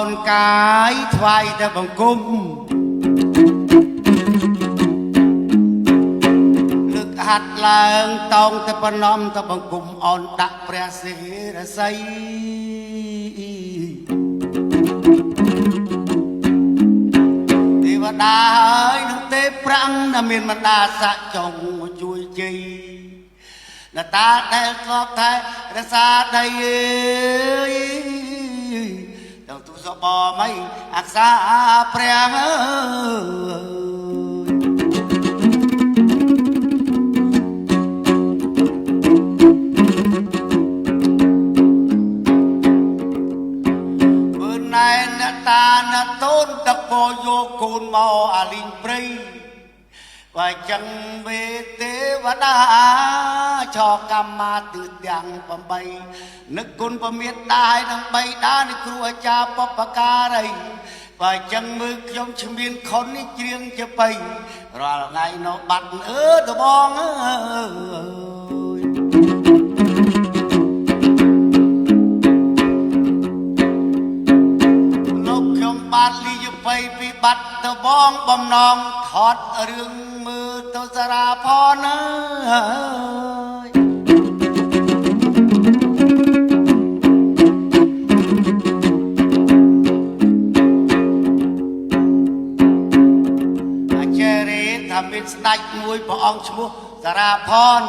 នកាយថ្វាយតែបង្គំលើកហាត់ឡើងតោងតែប្រណំតែបង្គំអូនដាក់ព្រះសិរស័យទេវតាហើយនឹងទេប្រាំងដែលមានមតាស័កចង់ជួយជ័យនតាដែលធ្លាប់តែរសាដីដល់ទូសបមិនអក្សាព្រះមើលណែនតាណតូនតកយកកូនមកអាលីងព្រៃបើចឹងវេទេវតាឆោកម្មមាទិទាំង8នឹកគុណពមេត្តាឲ្យនឹងបីតានៃគ្រូអាចារ្យបបការីបើចឹងមើលខ្ញុំឈ្មានខុននេះច្រៀងជាបៃរាល់ថ្ងៃនៅបាត់ដបងអើយលោកខ្ញុំបាទលីយបៃពីបាត់ដបងបំណងថតរឿងមើលទៅសារផនអើយមានស្ដេចមួយព្រះអង្គឈ្មោះសារផន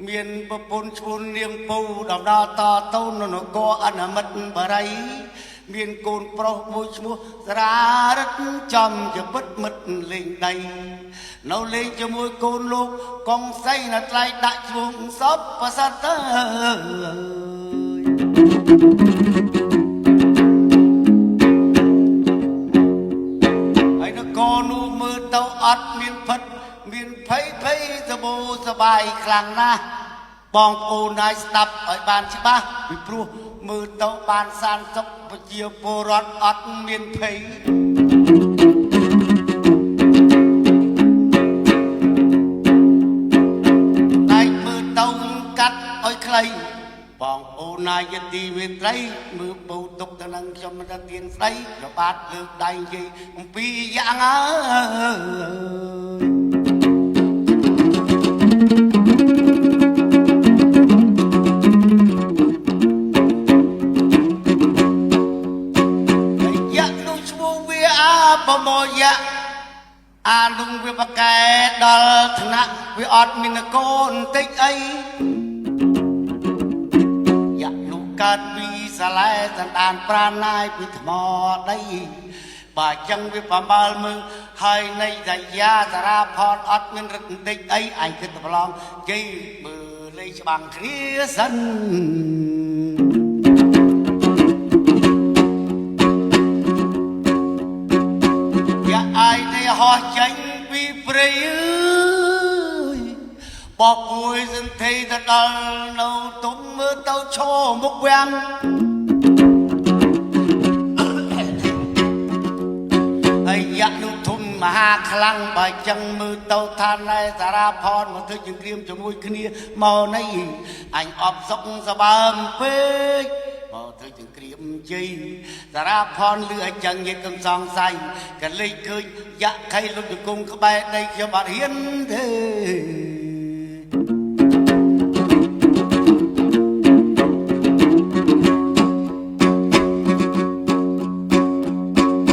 មានប្រពន្ធឈ្មោះនាងពៅដំណើរតទៅនៅនគរអនមិត្តបរិយមានកូនប្រុសមួយឈ្មោះសាររិទ្ធចំជាពិតមិត្តលេងដីនៅលេងជាមួយកូនលោកកងសីនៅថ្លៃដាក់ឈ្មោះសពប្រសិទ្ធហើយនគរនោះមើលទៅអត់មានផិតមានភ័យសបោសបាយខ្លាំងណាស់បងប្អូនហើយស្ដាប់ឲ្យបានច្បាស់ពីព្រោះមើលទៅបានសានសុខប្រជាពលរដ្ឋអត់មានភ័យតែមើលទៅកាត់ឲ្យខ្លីបងប្អូនណាយទីវេត្រីមើលពូទុកទៅនឹងខ្ញុំទៅទៀនស្ដីប្របាទលើកដៃនិយាយអំពីយ៉ាងអើប្រមោយៈអាលុងវាបកែដល់ថ្នាក់វាអត់មានកូនតិចអីយ៉ាក់នោះកើតពីសាឡែសន្តានប្រាណណាយពីថ្មដីបើចឹងវាប្រមាលមើលហើយនៃតាយាសារ៉ាផនអត់មានរឹកតិចអីអញគិតទៅប្រឡងជ័យមើលលេងច្បាំងគ្នាសិនហោះចេញពីព្រៃអើយបបមួយសន្ធិទៅដល់នៅទុំមើលទៅឈរមុខវាំងហើយយ៉ាក់នោះធំមហាខ្លាំងបើចឹងមើលទៅថាណែសារ៉ាផនមកធ្វើជាក្រៀមជាមួយគ្នាមកនេះអញអបសុកសបើមពេកមកធ្វើជាក្រៀមជ័យសារ៉ាផនលឺឲ្យចឹងញាតិកំសងសៃក៏លេចឃើញយ៉ាក់ខៃលុបជង្គង់ក្បែរដីខ្ញុំអត់ហ៊ានទេ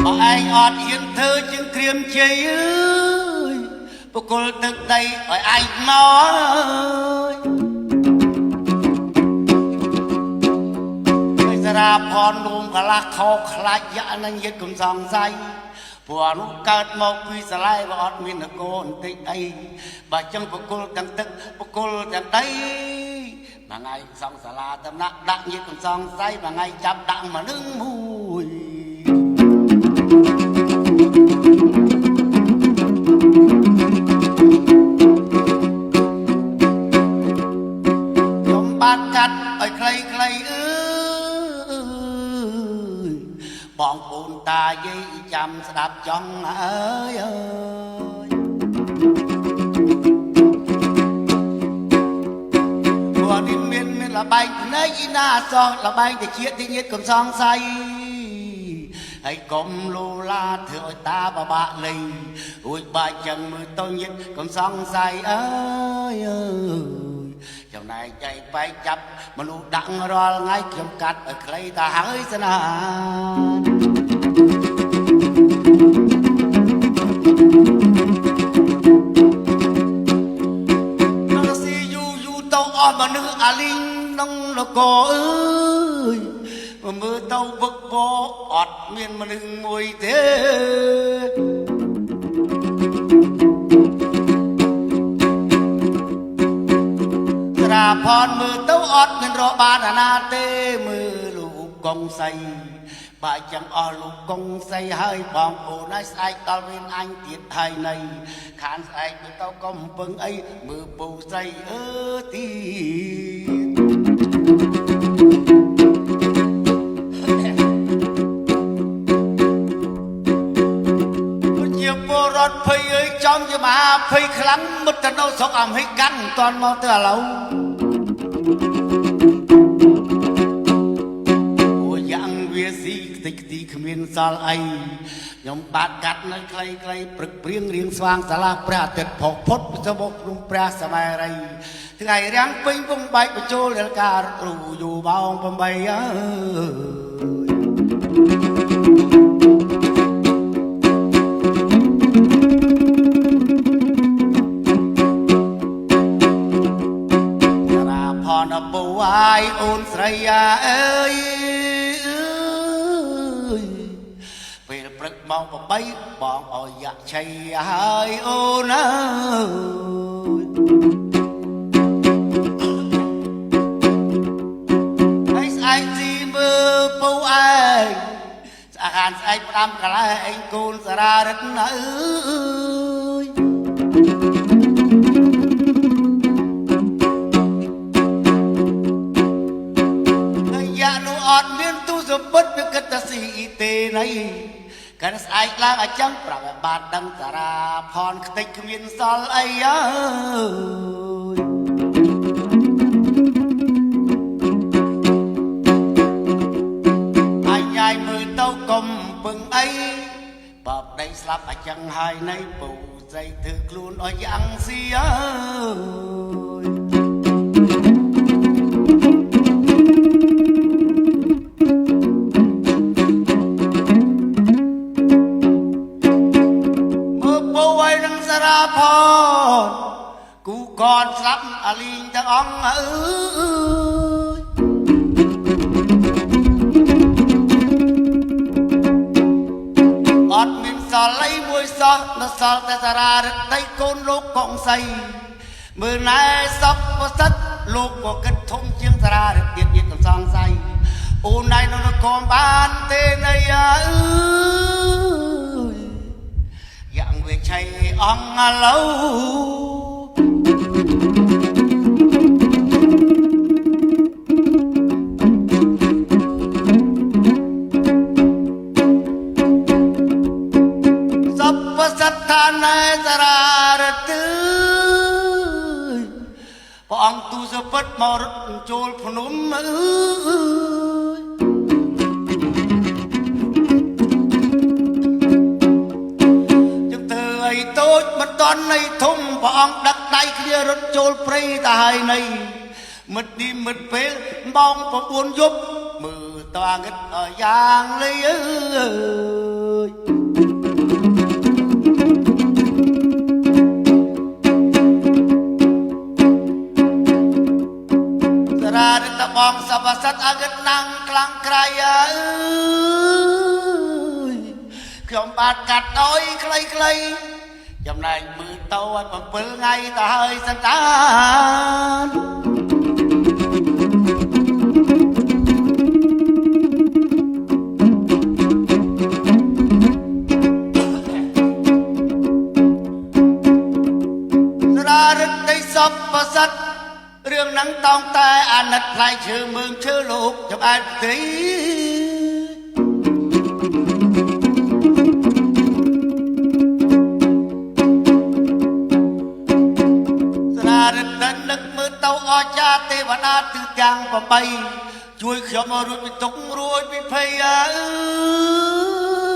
បើឯងអត់ហ៊ានធ្វើជាក្រៀមជ័យអើយបកគលទឹកដីឲ្យឯងមកសារ៉ាផនរួមកលាស់ខោខ្លាចយ៉ាក់នឹងញាតិកំសងសៃព្រោះនោះកើតមកពីសាឡែវាអត់មានកូនតិចអីបើចឹងបកគលទាំងទឹកបកគលទាំងដីមួយថ្ងៃសង់សាលាតំណាក់ដាក់ញាតិកំសងសៃមួយថ្ងៃចាប់ដាក់មនុស្សមួយខ្ញុំបានកាត់ឲ្យខ្លីអឺបងប្អូនតាយាយចាំស្ដាប់ចង់អើយព្រោះនេះមានលបែងភ្នែកណាសោះលបែងតិចទីញាតកំសងសៃ ហើយកុំលូឡាធ្វើឲ្យតាបបាក់លីរួចបាច់ចឹងមើលទៅញឹកកុំសង្ស័យអើយចំណែកចៃបែកចាប់មនុស្សដាក់រាល់ថ្ងៃខ្ញុំកាត់ឲ្យខ្លីតាហើយស្នាមនុស្សអាលីងក្នុងនគរអើយមើលទៅវឹកវរអត់មានមនុស្សមួយទេស្រាផនមើលទៅអត់មានរកបានអាណាទេមើលលោកកងសីបើចឹងអស់លោកកងសីហើយបងប្អូនហើយស្អែកដល់វិញអញទៀតហើយនៃខានស្អែកទៅកុំពឹងអីមើលពូស្រីអើទីជាពលរដ្ឋភ័យអើយចំជាមហាភ័យខ្លាំងមុតទៅនៅស្រុកអាមេរិកកាន់មិនទាន់មកទៅឥឡូវទីគ្មានសល់អីខ្ញុំបាទកាត់នៅខ្លីព្រឹកព្រៀងរៀងស្វាងសាលាព្រះអាទិត្យផុសផុតទៅមកព្រំព្រះសម័យរីថ្ងៃរាំងពេញពងបែកបញ្ចូលរការរូយូម៉ោង8តារាផនពូអាយអូនស្រីអើយបង8បងអយៈឆៃហើយអូនអើយហើយស្អែកស៊ីមើលពូឯងស្អាតស្អែកផ្ដាំកន្លែងឯងកូនសារារិទ្ធអើយហើយយ៉ានោះអត់មានទូសម្បត្តិវាគិតតែស៊ីទេណៃកាន់ស្អែកឡើងអញ្ចឹងប្រាប់ឲ្យបានដឹងតារាផនខ្ទេចគ្មានសល់អីអើយអាយយាយមើលទៅកុំពឹងអីបបដីស្លាប់អញ្ចឹងហើយនៃពូស្រីធ្វើខ្លួនឲ្យយ៉ាងស៊ីអើយផនគូកនស្លាប់អាលីងទាំងអង្គអើយអត់មានសល់អីមួយសោះនៅសល់តែតារារិទ្ធដីកូនលោកកងសីមើលណែសពប្រសិទ្ធលោកក៏គិតធំជាងតារារិទ្ធទៀតទៀតកំសងសៃអូនណៃនៅនគរបានទេនៃអើយយ៉ាងវាឆៃអង្គឥឡូវសពសត្វឋានឯតារារិទ្ធព្រះអង្គទូសពិតមករត់ចូលភ្នំអើយតូចមិនតន់នៃធំព្រះអង្គដឹកដៃគ្នារត់ចូលព្រៃទៅហើយនៃមិត្តនេះមិត្តពេលម៉ោង9យប់មើលតើងឹតយ៉ាងលីអើយតារារិទ្ធបងសពសត្វអងឹតណាំងខ្លាំងក្រៃអើយខ្ញុំបាទកាត់អុយខ្លីចំណែកមើលទៅឲ្យ7ថ្ងៃទៅហើយសន្តានតារារិទ្ធដីសពប្រសិទ្ធរឿងហ្នឹងតោងតែអាណិតផ្លែឈើមើងឈើលោកចំអែតទីអស្ចារ្យទេវតាទិសទាំង8ជួយខ្ញុំរួចពីទុក្ខរួចពីភ័យអើយ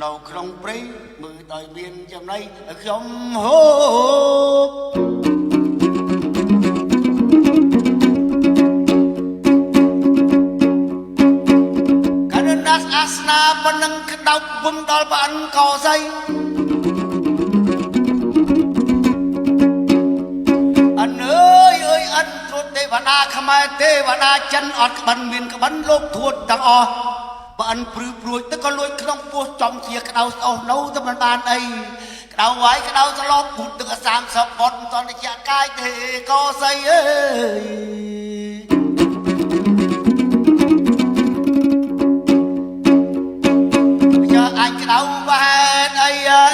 នៅក្នុងព្រៃមើលដោយមានចំណៃខ្ញុំហូបកណ្ដាស់អាសនាប៉ុណ្ណឹងក្តោបវំដល់ប្អិនកោស័យអើយអើយអិនទ្រទេវតាខ្មែរទេវតាចិនអត់ក្បិនមានក្បិនលោកធួតទាំងអស់បើអិនព្រឺព្រួយទៅក៏លួចក្នុងពោះចំជាក្តៅស្អុះនៅតែមិនបានអីក្តៅវាយក្តៅស្លប់ពុតទឹក30ប៉ុនមិនតន់ជាកាយទេក៏ស្អីអើយយកអញក្តៅវ៉ែនអីអើ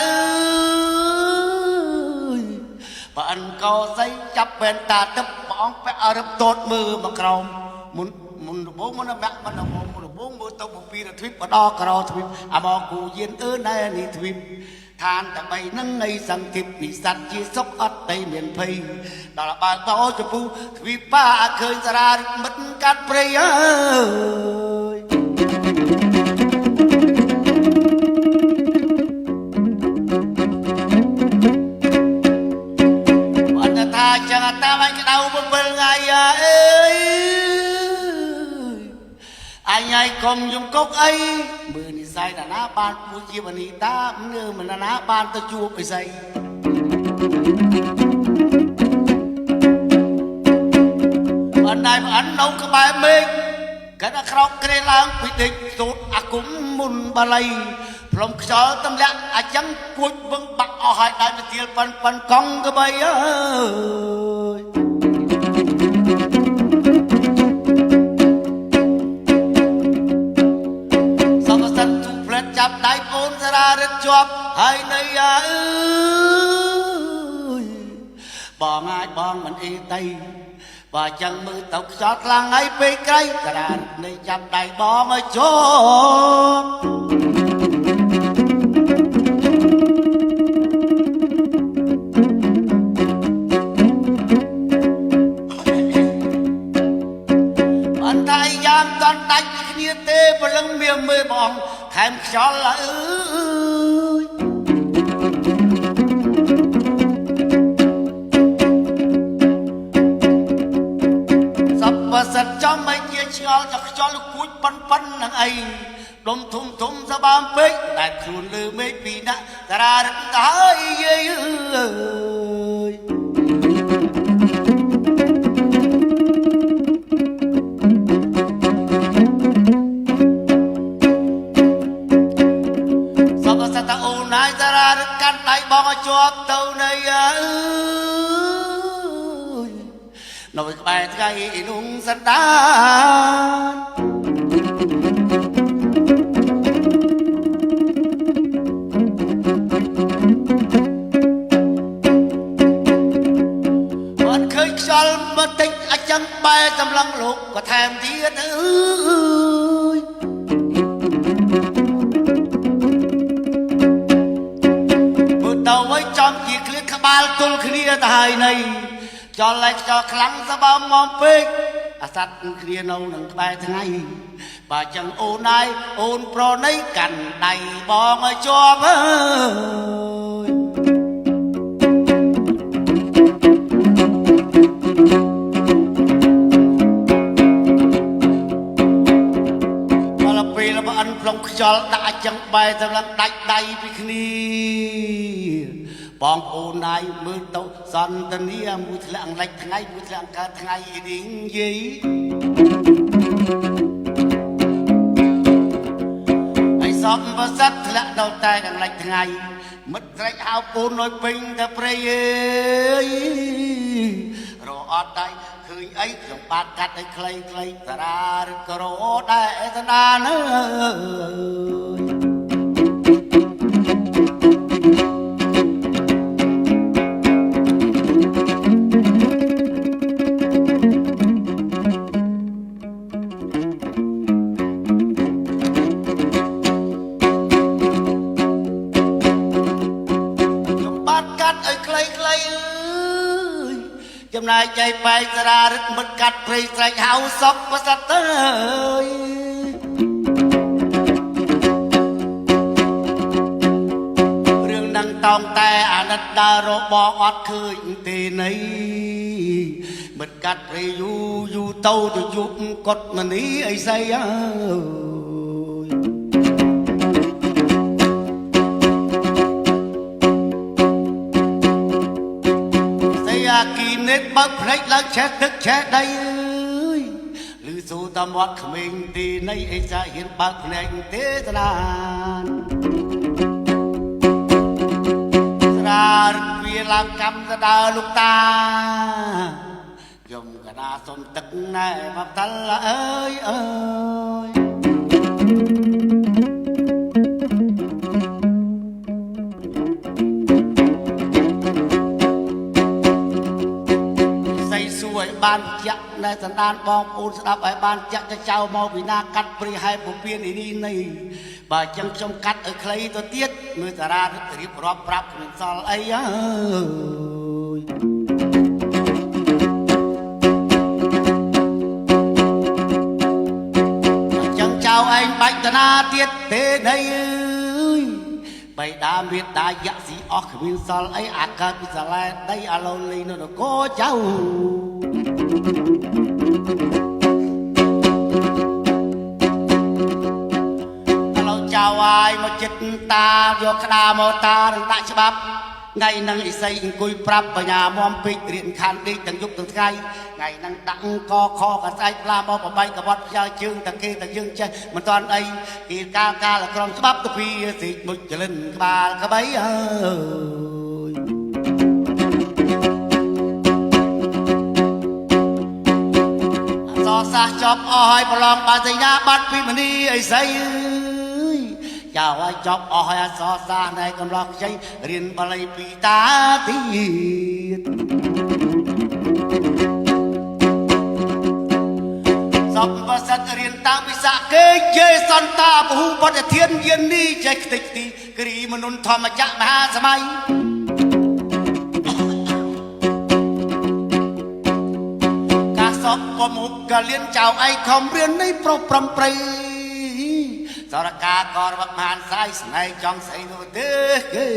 យបើអិនក៏ស្អីចាប់បែនតាទឹកព្រះអង្គពាក់អរឹបតូតមើលមកក្រោមមុនរបងមុនបាក់មុនរបងមើលទៅពីរទ្វីបបដក្រោទ្វីបអាមកគូយានណែនេះទ្វីបឋានតែបីនឹងនៃសង្ឃិបនិស័តជាសុខអត់តែមានភ័យដល់បើតោចពូទ្វីបប៉ាឃើញសារាមិត្តកាត់ព្រៃអើយអត់ថាចឹងតាមិនក្តៅ7ថ្ងៃអើយអញឲ្យកុំយំកុកអីមើលនិស័យណាបានពូជាវនីតាមើលមិនណាបានទៅជួបអីស្អីអត់ដែរអត់នៅក្បែរមេឃគាត់តែក្រោកក្រេឡើងពីដេកសូត្រអាគមមុនបាលីព្រមខ្យល់ទម្លាក់អញ្ចឹងគួចវឹងបាក់អស់ហើយដែរទៅទៀលប៉ិនកង់ក្បីអើយចាប់ដៃអូនសារារឹកជាប់ហើយនៅអើយបងអាចបងមិនអីតៃបើចឹងមើលទៅខ្យល់ខ្លាំងហើយពេកក្រៃសារារឹកនៃចាប់ដៃបងឲ្យជាប់អន្តៃយ៉ាងតន់ដាច់គ្នាទេព្រលឹងមានមើលបងថែមខ្យល់អើយសពសិតចំមិនជាឆ្ងល់ចខ្យល់គួចប៉ុននឹងអីដុំធំសបាមពេកតែខ្លួនលើមេឃពីណាតារារឹកទៅហើយយាយអើយកាន់ដៃបងឲ្យជាប់ទៅនៃអើយនៅក្បែរថ្ងៃនោះសន្តានមិនឃើញខ្យល់បន្តិចអញ្ចឹងបែរសម្លឹងលោកក៏ថែមទៀតអើយទៅឲ្យចំជាគ្លៀតក្បាលទល់គ្នាទៅហើយនៃចលឯខ្យល់ខ្លាំងសបើមកពេកអាសត្វគ្នានៅនឹងក្បែរថ្ងៃបើចឹងអូនណាយអូនប្រណីកាន់ដៃបងឲ្យជាប់អើយដល់ពេលបងអិនប្លង់ខ្យល់ដាក់ចឹងបែរសម្រាប់ដាច់ដៃពីគ្នាបងប្អូនណាយមើលទៅសន្តានាមួយធ្លាក់លិចថ្ងៃមួយធ្លាក់កើតថ្ងៃនេះយាយហើយសពវសិទ្ធធ្លាក់ដល់តែកន្លិចថ្ងៃមិត្តស្រែកហៅពូនឲ្យពេញតែព្រៃអើយរអត់ដៃឃើញអីខ្ញុំបាទកាត់ឲ្យខ្លីតារាឬក៏រអដែរស្ដានអើយចំណាយចៃបែកសារារឹកមិត្តកាត់ព្រៃស្រែកហៅសពប្រសិទ្ធអើយ តងតែអាណិតដើររបស់អត់ឃើញទេណីមិនកាត់រីយូយូទៅទៅយប់កត់មនីអីស្អីអើយស្អីអាគីនេតបើកភ្នែកឡើងឆេះទឹកឆេះដីអើយឮសូរតាមវត្តក្មេងទីនៃអីសាហ៊ានបើកភ្នែកទេសនានរឹកវាឡើងកម្មស្ដើលោកតាខ្ញុំកណាសុំទឹកណែមកតលអើយអើយសៃសួយបានជាក់នៅសណ្ដានបងប្អូនស្ដាប់ឲ្យបានជាក់ចៅមកពីណាកាត់ព្រីហែពុពាននេះនេះបើចឹងខ្ញុំកាត់ឲ្យខ្លីទៅទៀតមើលតារារៀបរាប់ប្រាប់គ្មានសល់អីអើយចឹងចៅឯងបាច់តាណាទៀតទេដីអើយបៃតាមេតាយៈស៊ីអស់គ្មានសល់អីអាកើតពីសាឡែដីអាឡូលីនៅនគរចៅចៅអាយមកចិត្តតាយកក្តារមកតានឹងដាក់ច្បាប់ថ្ងៃហ្នឹងឥសីអង្គុយប្រាប់បញ្ញាមមពេករៀនខានដេកទាំងយប់ទាំងថ្ងៃថ្ងៃហ្នឹងដាក់កខកស្អែកផ្លាមកបបៃកបត់ផ្ញើជើងតាគេតាយើងចេះមិនតាន់អីគេកាលក្រមច្បាប់ទៅពីសិចមុជចលិនក្បាលក្បីអើយសរសាសចប់អស់ហើយប្រឡងបាសញ្ញាបាត់ពីមនីឥសីចៅឲ្យចប់អស់ហើយអសរសាសនៃកំឡោះខ្ចីរៀនបាលីពីតាទៀតសពបសិទ្ធរៀនតាមវិសាគេជេសន្តាពហុបត្តិធានយាននេះចេះខ្ទេចទីគ្រីមនុស្សធម្មចក្រមហាសម័យការសពពមុខកលៀនចៅឯខំរៀននៃប្រុសប្រំប្រៃសរការក៏របស់មហានសាយស្នេហ៍ចង់ស្អីនោះទេគេ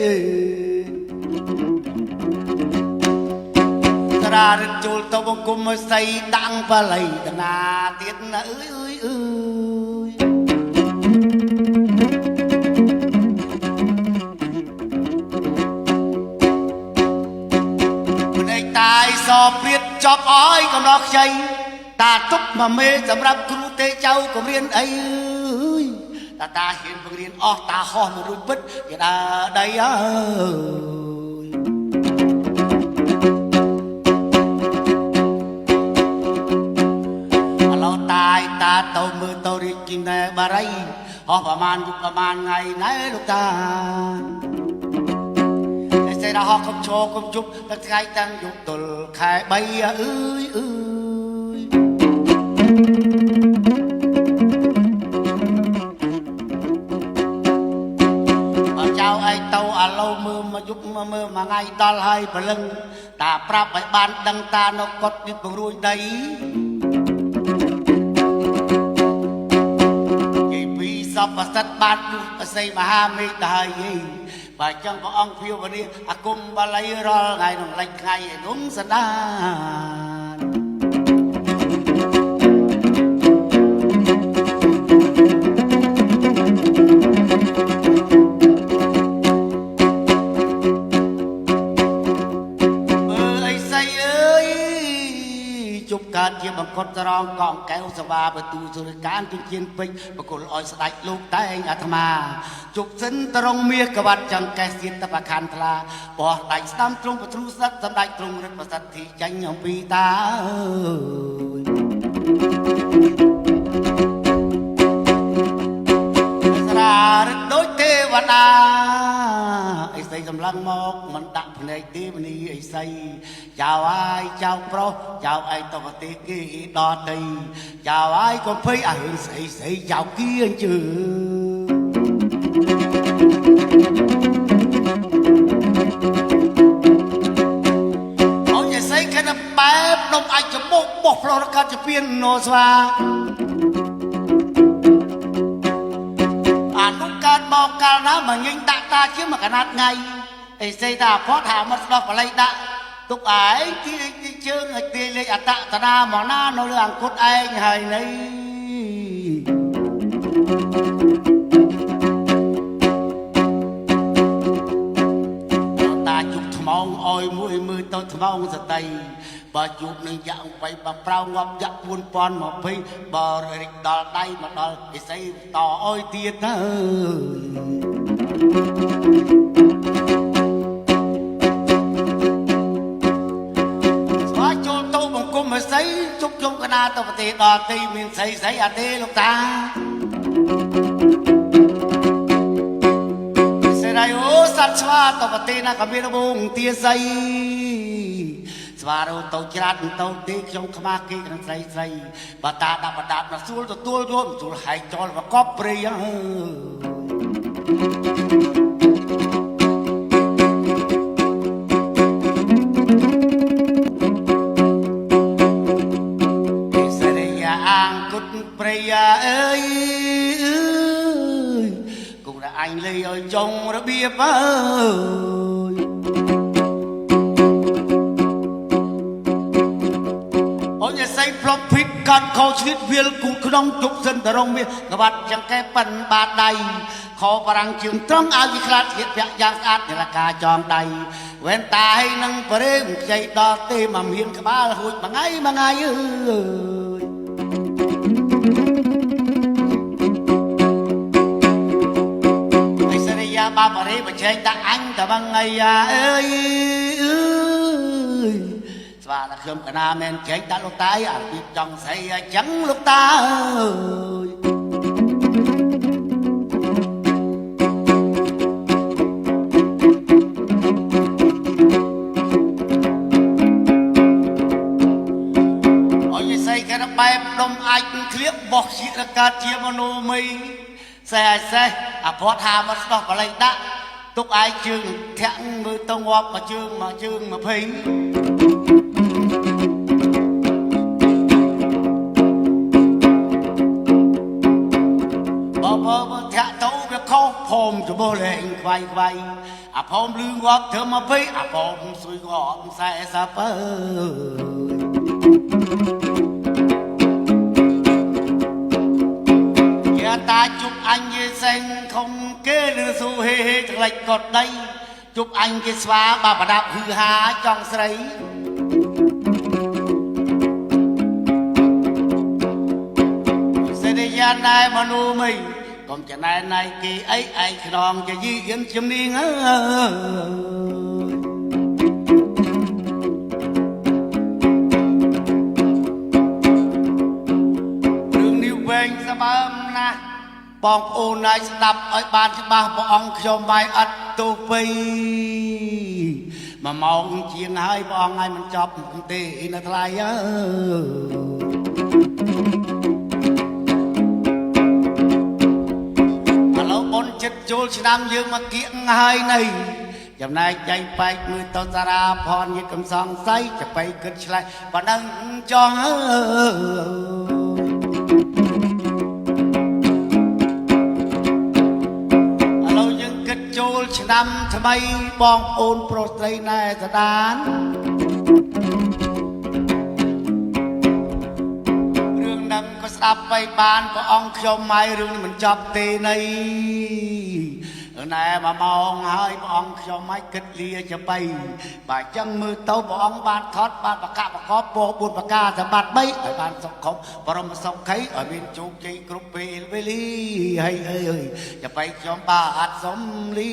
តារារត់ចូលទៅបង្គំមកស្អីដាំងបល័យតាណាទៀតណាអើយអើយអើយម្នាក់តាយសព្រាតចប់អើយកំណោះខ្ចីតាទុកមកមេសម្រាប់គ្រូទេចៅគម្រៀនអីតាហ៊ានបង្រៀនអស់តាហោះមករួចពិតគេដើរដីអើយឥឡូវតាយតាទៅមើលទៅរៀបគីណែបារីហោះប្រមាណយប់ប្រមាណថ្ងៃណែលោកតាតែសេរហោះកុំឈរកុំជប់តែថ្ងៃតាំងយប់ទល់ខែ3អើយអើយឯទៅអាឡូវមើលមកយប់មើលមួយថ្ងៃដល់ហើយព្រលឹងតាប្រាប់ឲ្យបានដឹងតានៅកត់នេះពង្រួយដីគេពីសពសិទ្ធបានយុទ្ធស័យមហាមេឃដែរយីបើចឹងព្រះអង្គភាវនាអាគុំបាលីរាល់ថ្ងៃនឹងលេចថ្ងៃឯនោះសដាកើតជាបង្កត់ត្រង់កងកែវសវាបទូសុរកានជំនាញពេជ្របកុលអោយស្ដេចលោកតែងអាត្មាជុកសិនត្រង់មាសកវត្តចង្កេះសៀតតបខានថ្លាបោះដៃស្ដាំទ្រង់ពទ្រូស័ក្តិសម្ដេចទ្រង់រិទ្ធប្រសិទ្ធិចាញ់អំពីតាស្រារឹកដូចទេវតាអីស្អីសម្លឹងមកមិនដាក់ភ្នែកទេមនីអីស្អីចៅអាយចៅប្រុសចៅឯងទៅប្រទេសគេដល់ដីចៅអាយកុំភ័យអារឿងស្អីស្អីចៅគៀអញ្ជើអូយស្អីខណៈបែបនំអាចច្បុកបោះផ្លោរកាត់ជាពៀនណូស្វាអានោះកើតមកកាលណាមកញញដាក់តាជាមកកណាត់ថ្ងៃ ไอ้เสดาพอถามมันดอกอะไรดะตุกไอ้ที่เชื่อไอ้ตีเลยอัตตนาหมอหน้าโนเรื่องกุดไอ้ไงนี่ตาจุกทมองอ้อยมือต้นทมองสติบาจุกหนึ่งอย่างไปบาเปล่างอบยักวนปอนมาพี่บาเริกดอลได้มาดอลไอ้ใส่ต่ออ้อยเตี้ยนะมาใส่จุกยงกนาตัวปฏิดอตีมินใส่อาเตลูกตาเสดายโอสัตว์สวาตัวปฏินักบินบุงเตียใส่สวาเราตัวจราดตัวตียงขมากีกันใส่บาตาดาบดาบมาสู้ตัวร่วมสู้หายจอลว่ากอบเปรียปรยาเอ้ยกูđã anh lấy ở trongระเบียบเอ้ยโอ้ยใส่ปลอมผิดการขอชีวิตเวียลกูขนมจุกเส้นตรงเมียกบัดจังแกปันบาดใดขอพลังจึงต้องเอาวิคลาดเหตุยางอาจในราคาจอมใดเว้นตาให้นั่งเปรมใจดอเตมาเมียนกบ้าหุ่นมาไงบาบริบเชงตาอังตาบังไงเอ้ยสว่าละเคลื่อนกันนาเมนเชงตาลูกตายอาบิดจังใส่จังลูกตาโอ้ยใส่กันไปลมไอเคลียบบอกสิรกาเทียมโนมีใส่พอทามันดอกอะไรดะตุกไอจึงแทงมือต้องวับมาจึงมาพิงบ่แทะเต้าไปเข้าพรมจะบ่แรงไฟพรมลืมวับเธอมาพิพรมสวยงามใส่สะเปตาจุบanh như xanh không kế lư su hê thật lệch cột đây chụp anh cái xóa bà đạp hư há trong sấy sẽ đi ra này mà nu mì còn chả này kỳ ấy ai non chả gì yên chim đi ngớ đường đi về sa bơm naบองโอนายสดับไอ้บ้านที่บ้านบองขยมใบอัดตูปีมามองเชียงให้บองไงมันจับตีนัทลายฮัลโหลบนจิตจูลชนำยืมมาเกี่ยงให้ในจำนายใจไปมือตอนสาราพรยึดคำสั่งใส่จะไปเกิดชลายปนังจองชนำทำไมบองโอนโปรดใจในสถานเรื่องดังก็สับไปบานก็อ่องขยมไม้เรื่องนี้มันจับเตในนายมามองให้บองขยมไม้กึดเลียจะไปบ่ายจังมือเต้าบองบานทอดบานปากกาปากคอโปบุญปากกาจะบาดใบไอ้บานสกของปรมสกไข่ไอ้บินจุกใจกรุบเปลเวลีให้จะไปขยมบาดสมลี